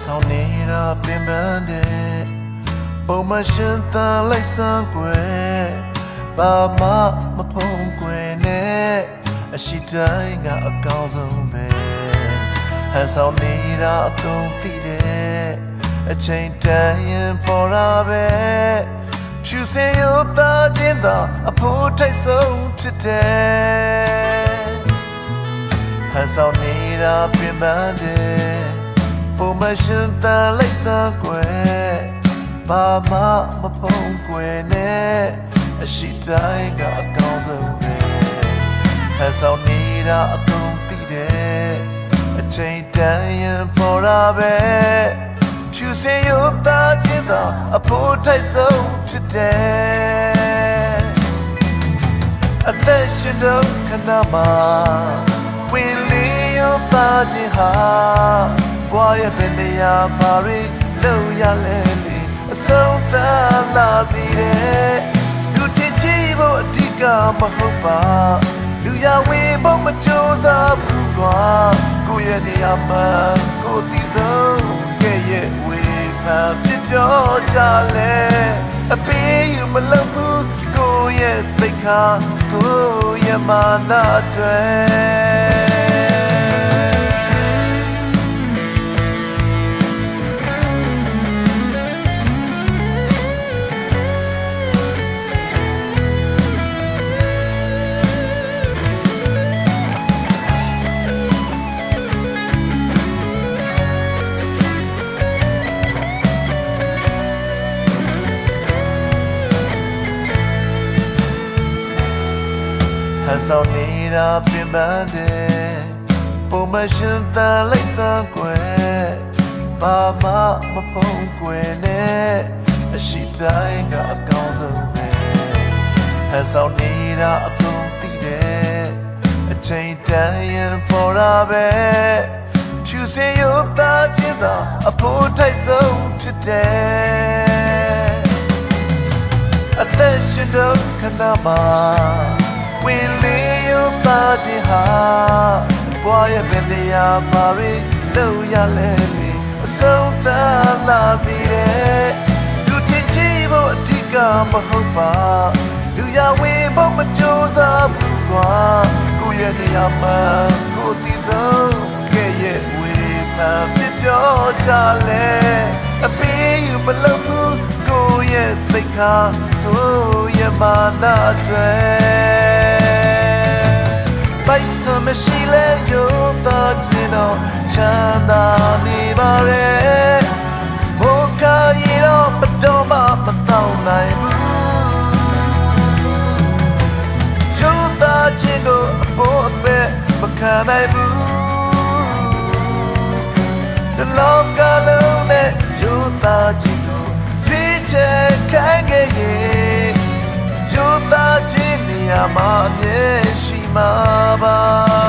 ဆောင်နေတာပင်ပန်းတဲ့ပုံမရှင်သန်လိုက်စမ်းကွယ်ဘာမှမဖုံးကွယ်နဲ့အရှိတိုင်းကအကောင်းဆုံးပဲဟန်ဆောင်နေတာအကုန်သိတယ်အချိန်တန်ရင်ပေါ်လာပဲရှူစင်ရတာချင်းသာအဖို့ထိုက်ဆုံးဖြစ်တယ်ဟန်ဆောင်နေတာပင်ပန်းတဲ့ပုံမရှင်တန်လိုက်စမ်းကွယ်ဘာမှမဖုံးကွယ်နဲ့အရှိတိုင်းကအကောင်းဆုံးပဲဟန်ဆောင်နေတာအကုန်သိတယ်အချိန်တန်ရင်ပေါ်လာပဲရှူစင်ရတာချင်းသာအဖို့ထိုက်ဆုံးဖြစ်တယ်အသက်ရှင်တော့ခဏမှာဝင်လေရတာချင်းဟာဘွားရဲ့ဘယ်နေရာမှာလို့ရလဲလေအဆုံးသတ်လာစီတဲ့လူတင်ကြည့်ဖို့အဓိကမဟုတ်ပါလူရဝင်ဖို့မကြိုးစားဘူးကွာကိုယ့်ရဲ့နေရာမှာကိုယ်တည်ဆုံးရဲ့ဝေဖန်ပြပြောကြလဲအပေးယူမလုပ်ဘူးကိုယ့်ရဲ့သိက္ခာကိုယ့်ရဲ့မာနတွေဟန်ဆောင်နေတာပင်ပန်းတဲ့ပုံမရှင်တန်လိုက်စမ်းကွယ်ဘာမှမဖုံးကွယ်နဲ့အရှိတိုင်းကအကောင်းဆုံးပဲဟန်ဆောင်နေတာအကုန်သိတယ်အချိန်တန်ရင်ပေါ်လာပဲရှူစင်ရတာချင်းသာအဖို့ထိုက်ဆုံးဖြစ်တယ်အသက်ရှင်တော့ခဏမှာဝင်လေရတာချင်းဟာဘွားရဲ့ဘယ်နေရာမှာလို့ရလဲလေအဆုံးသတ်လာစီတဲ့လူတင်ကြည့်ဖို့အဓိကမဟုတ်ပါလူရဝင်ဖို့မကြိုးစားဘူးကွာကိုယ့်ရဲ့နေရာမှာကိုယ်တည်ဆုံးရဲ့ဝေဖန်ပြပြောကြလဲအပေးယူမလုပ်ဘူးကိုယ့်ရဲ့သိက္ခာကိုယ့်ရဲ့မာနတွေပိုက်စွန်မရှိလဲရိုးသားခြင်းတော့ချမ်းသာနေပါရဲ့မိုးကားရီတော့မတော်မှမတော့နိုင်ဘူးရိုးသားခြင်းကိုအပေါ်အပဲမခံနိုင်ဘူးဒီလောကလုံးနဲ့ရိုးသားခြင်းကိုရွေးချယ်ခိုင်းခဲ့ရင်ရိုးသားခြင်းနေရာမှာအမြဲရှိမှာပါ